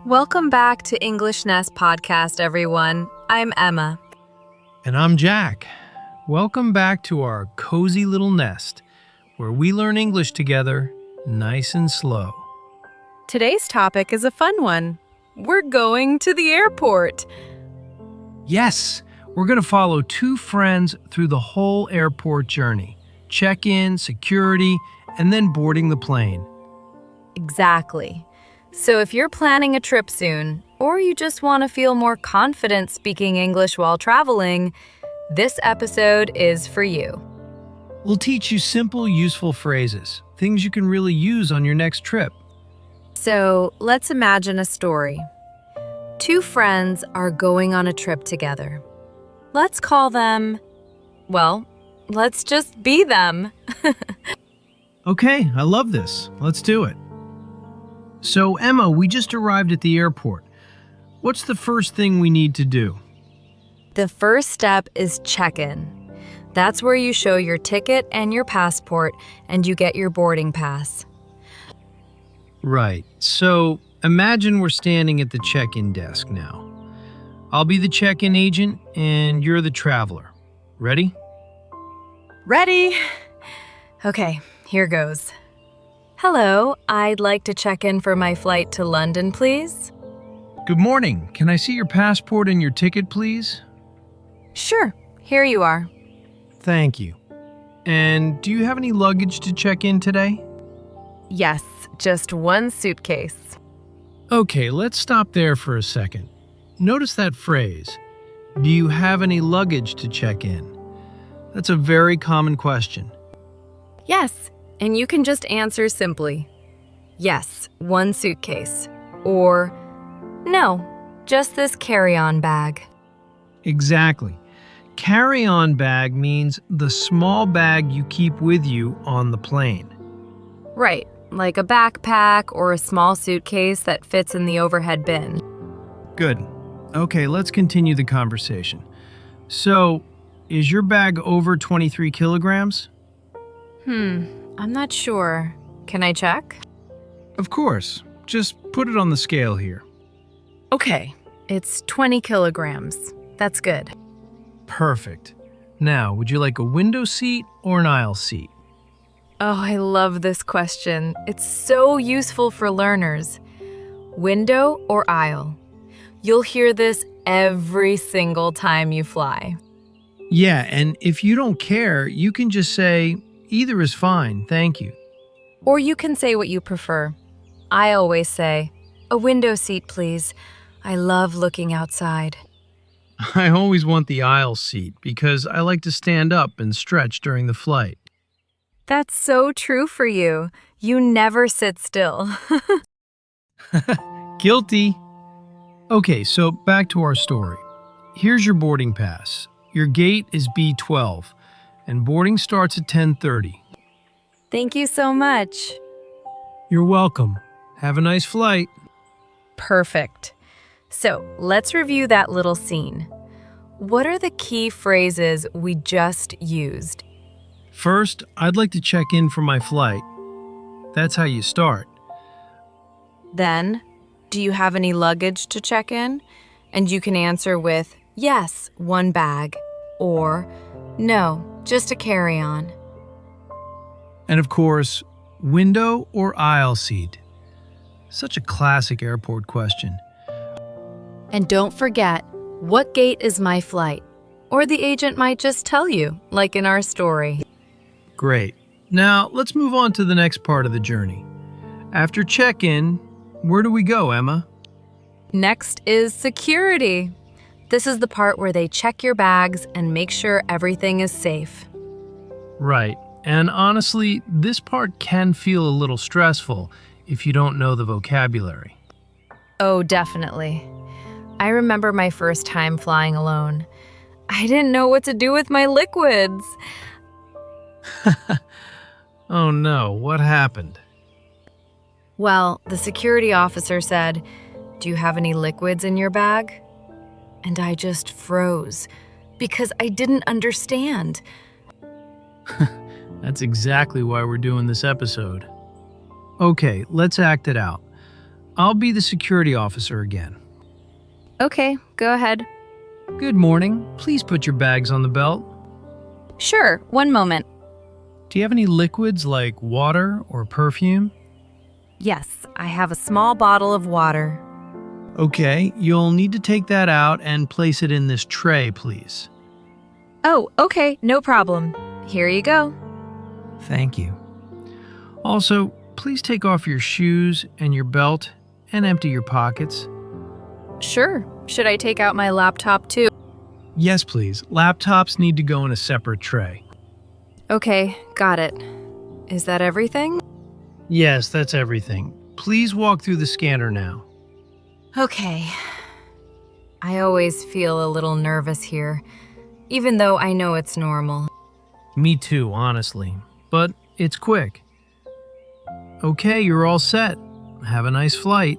Welcome back to English Nest Podcast, everyone. I'm Emma. And I'm Jack. Welcome back to our cozy little nest, where we learn English together, nice and slow. Today's topic is a fun one. We're going to the airport. Yes, we're going to follow two friends through the whole airport journey. Check-in, security, and then boarding the plane. Exactly. So if you're planning a trip soon, or you just want to feel more confident speaking English while traveling, this episode is for you. We'll teach you simple, useful phrases, things you can really use on your next trip. So let's imagine a story. Two friends are going on a trip together. Let's call them, well, let's just be them. Okay, I love this. Let's do it. So, Emma, we just arrived at the airport. What's the first thing we need to do? The first step is check-in. That's where you show your ticket and your passport, and you get your boarding pass. Right. So, imagine we're standing at the check-in desk now. I'll be the check-in agent, and you're the traveler. Ready? Ready? Okay, here goes. Hello, I'd like to check in for my flight to London, please. Good morning. Can I see your passport and your ticket, please? Sure, here you are. Thank you. And do you have any luggage to check in today? Yes, just one suitcase. Okay, let's stop there for a second. Notice that phrase. Do you have any luggage to check in? That's a very common question. Yes, and you can just answer simply, yes, one suitcase, or no, just this carry-on bag. Exactly. Carry-on bag means the small bag you keep with you on the plane. Right, like a backpack or a small suitcase that fits in the overhead bin. Good. Okay, let's continue the conversation. So, is your bag over 23 kilograms? I'm not sure. Can I check? Of course. Just put it on the scale here. Okay, it's 20 kilograms. That's good. Perfect. Now, would you like a window seat or an aisle seat? Oh, I love this question. It's so useful for learners. Window or aisle? You'll hear this every single time you fly. Yeah, and if you don't care, you can just say, either is fine, thank you. Or you can say what you prefer. I always say, a window seat, please. I love looking outside. I always want the aisle seat because I like to stand up and stretch during the flight. That's so true for you. You never sit still. Guilty. Okay, so back to our story. Here's your boarding pass. Your gate is B12, and boarding starts at 10:30. Thank you so much. You're welcome. Have a nice flight. Perfect. So let's review that little scene. What are the key phrases we just used? First, I'd like to check in for my flight. That's how you start. Then, do you have any luggage to check in? And you can answer with, yes, one bag, or no, just a carry-on. And of course, window or aisle seat. Such a classic airport question. And don't forget, what gate is my flight? Or the agent might just tell you, like in our story. Great. Now, let's move on to the next part of the journey. After check-in, where do we go, Emma? Next is security. This is the part where they check your bags and make sure everything is safe. Right. And honestly, this part can feel a little stressful if you don't know the vocabulary. Oh, definitely. I remember my first time flying alone. I didn't know what to do with my liquids. Oh no, what happened? Well, the security officer said, "Do you have any liquids in your bag?" And I just froze because I didn't understand. That's exactly why we're doing this episode. Okay, let's act it out. I'll be the security officer again. Okay, go ahead. Good morning. Please put your bags on the belt. Sure, one moment. Do you have any liquids like water or perfume? Yes, I have a small bottle of water. Okay, you'll need to take that out and place it in this tray, please. Oh, okay, no problem. Here you go. Thank you. Also, please take off your shoes and your belt and empty your pockets. Sure. Should I take out my laptop too? Yes, please. Laptops need to go in a separate tray. Okay, got it. Is that everything? Yes, that's everything. Please walk through the scanner now. Okay. I always feel a little nervous here, even though I know it's normal. Me too, honestly. But it's quick. Okay, you're all set. Have a nice flight.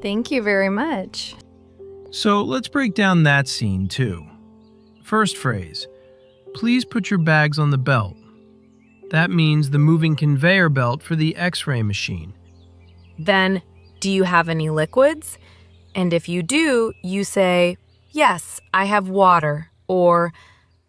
Thank you very much. So let's break down that scene too. First phrase, please put your bags on the belt. That means the moving conveyor belt for the X-ray machine. Then, do you have any liquids? And if you do, you say, yes, I have water, or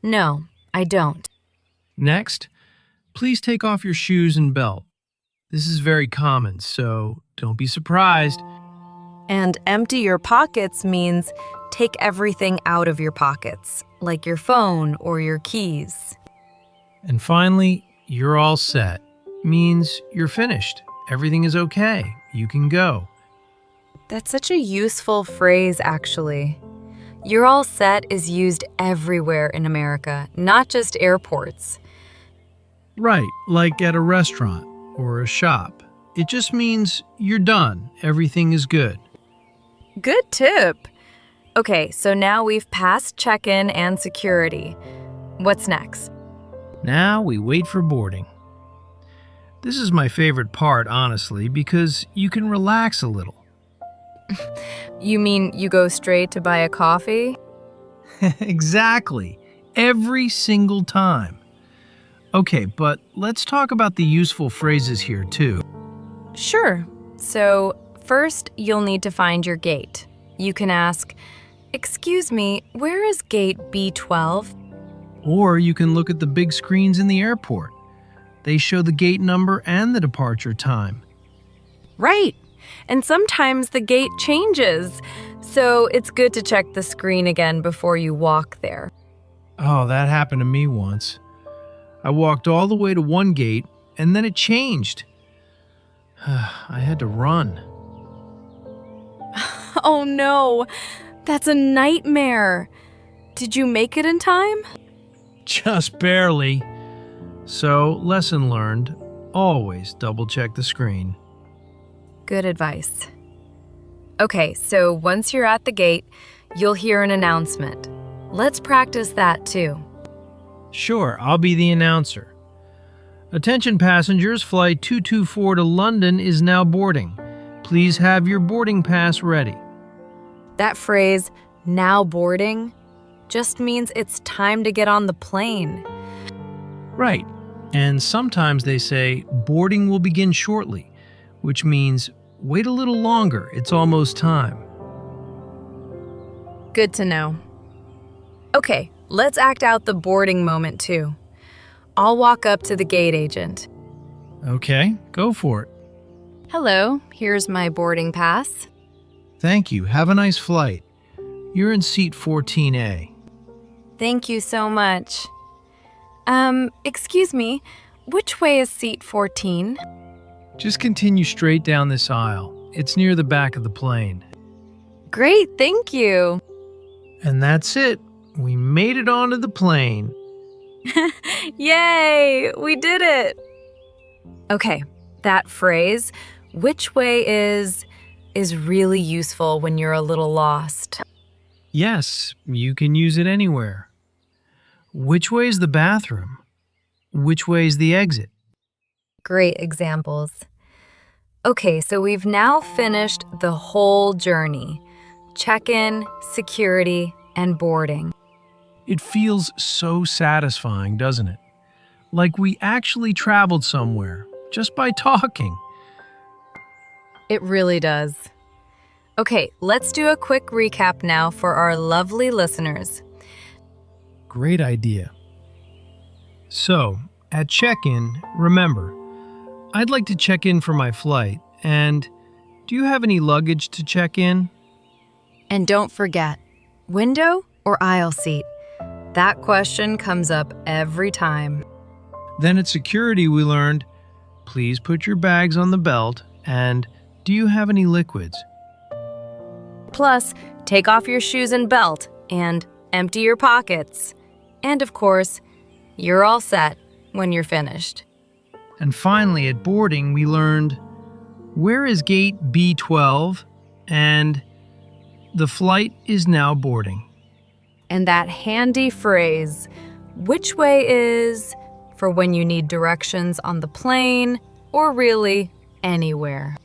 no, I don't. Next, please take off your shoes and belt. This is very common, so don't be surprised. And empty your pockets means take everything out of your pockets, like your phone or your keys. And finally, you're all set. Means you're finished. Everything is okay. You can go. That's such a useful phrase, actually. You're all set is used everywhere in America, not just airports. Right, like at a restaurant or a shop. It just means you're done. Everything is good. Good tip. Okay, so now we've passed check-in and security. What's next? Now we wait for boarding. This is my favorite part, honestly, because you can relax a little. You mean you go straight to buy a coffee? Exactly. Every single time. Okay, but let's talk about the useful phrases here, too. Sure. So, first, you'll need to find your gate. You can ask, "Excuse me, where is gate B12? Or you can look at the big screens in the airport. They show the gate number and the departure time. Right. And sometimes the gate changes, so it's good to check the screen again before you walk there. Oh, that happened to me once. I walked all the way to one gate, and then it changed. I had to run. Oh no, that's a nightmare. Did you make it in time? Just barely. So, lesson learned, always double check the screen. Good advice. Okay, so once you're at the gate, you'll hear an announcement. Let's practice that too. Sure, I'll be the announcer. Attention passengers, flight 224 to London is now boarding. Please have your boarding pass ready. That phrase, "now boarding," just means it's time to get on the plane. Right. And sometimes they say boarding will begin shortly, which means wait a little longer, it's almost time. Good to know. Okay, let's act out the boarding moment too. I'll walk up to the gate agent. Okay, go for it. Hello, here's my boarding pass. Thank you. Have a nice flight. You're in seat 14A. Thank you so much. Excuse me, which way is seat 14? Just continue straight down this aisle. It's near the back of the plane. Great, thank you. And that's it. We made it onto the plane. Yay, we did it. Okay, that phrase, "which way is really useful when you're a little lost. Yes, you can use it anywhere. Which way is the bathroom? Which way is the exit? Great examples. Okay, so we've now finished the whole journey. Check-in, security, and boarding. It feels so satisfying, doesn't it? Like we actually traveled somewhere just by talking. It really does. Okay, let's do a quick recap now for our lovely listeners. Great idea. So, at check-in, remember, I'd like to check in for my flight, and do you have any luggage to check in? And don't forget, window or aisle seat? That question comes up every time. Then at security, we learned, please put your bags on the belt, and do you have any liquids? Plus, take off your shoes and belt and empty your pockets. And of course, you're all set when you're finished. And finally, at boarding, we learned, where is gate B12? And the flight is now boarding. And that handy phrase, which way is, for when you need directions on the plane or really anywhere.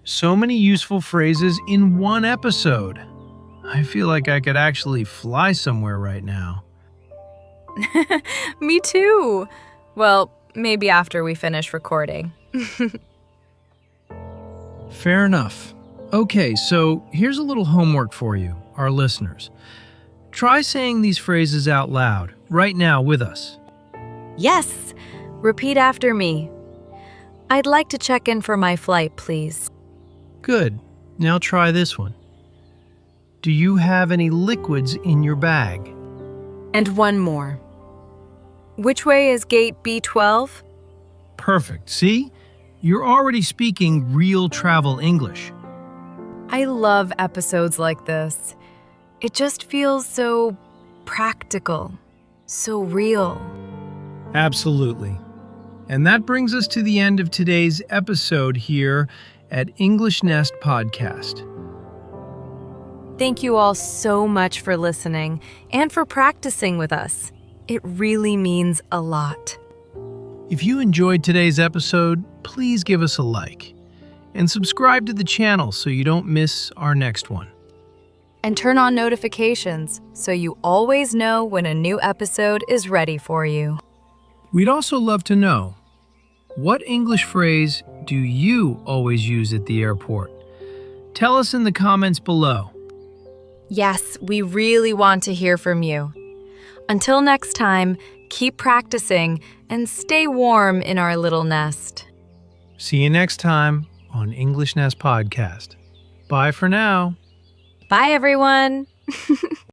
So many useful phrases in one episode. I feel like I could actually fly somewhere right now. Me too. Well, maybe after we finish recording. Fair enough. Okay, so here's a little homework for you, our listeners. Try saying these phrases out loud, right now with us. Yes! Repeat after me. I'd like to check in for my flight, please. Good. Now try this one. Do you have any liquids in your bag? And one more. Which way is gate B12? Perfect. See? You're already speaking real travel English. I love episodes like this. It just feels so practical, so real. Absolutely. And that brings us to the end of today's episode here at English Nest Podcast. Thank you all so much for listening and for practicing with us. It really means a lot. If you enjoyed today's episode, please give us a like and subscribe to the channel so you don't miss our next one. And turn on notifications so you always know when a new episode is ready for you. We'd also love to know, what English phrase do you always use at the airport? Tell us in the comments below. Yes, we really want to hear from you. Until next time, keep practicing and stay warm in our little nest. See you next time on English Nest Podcast. Bye for now. Bye, everyone.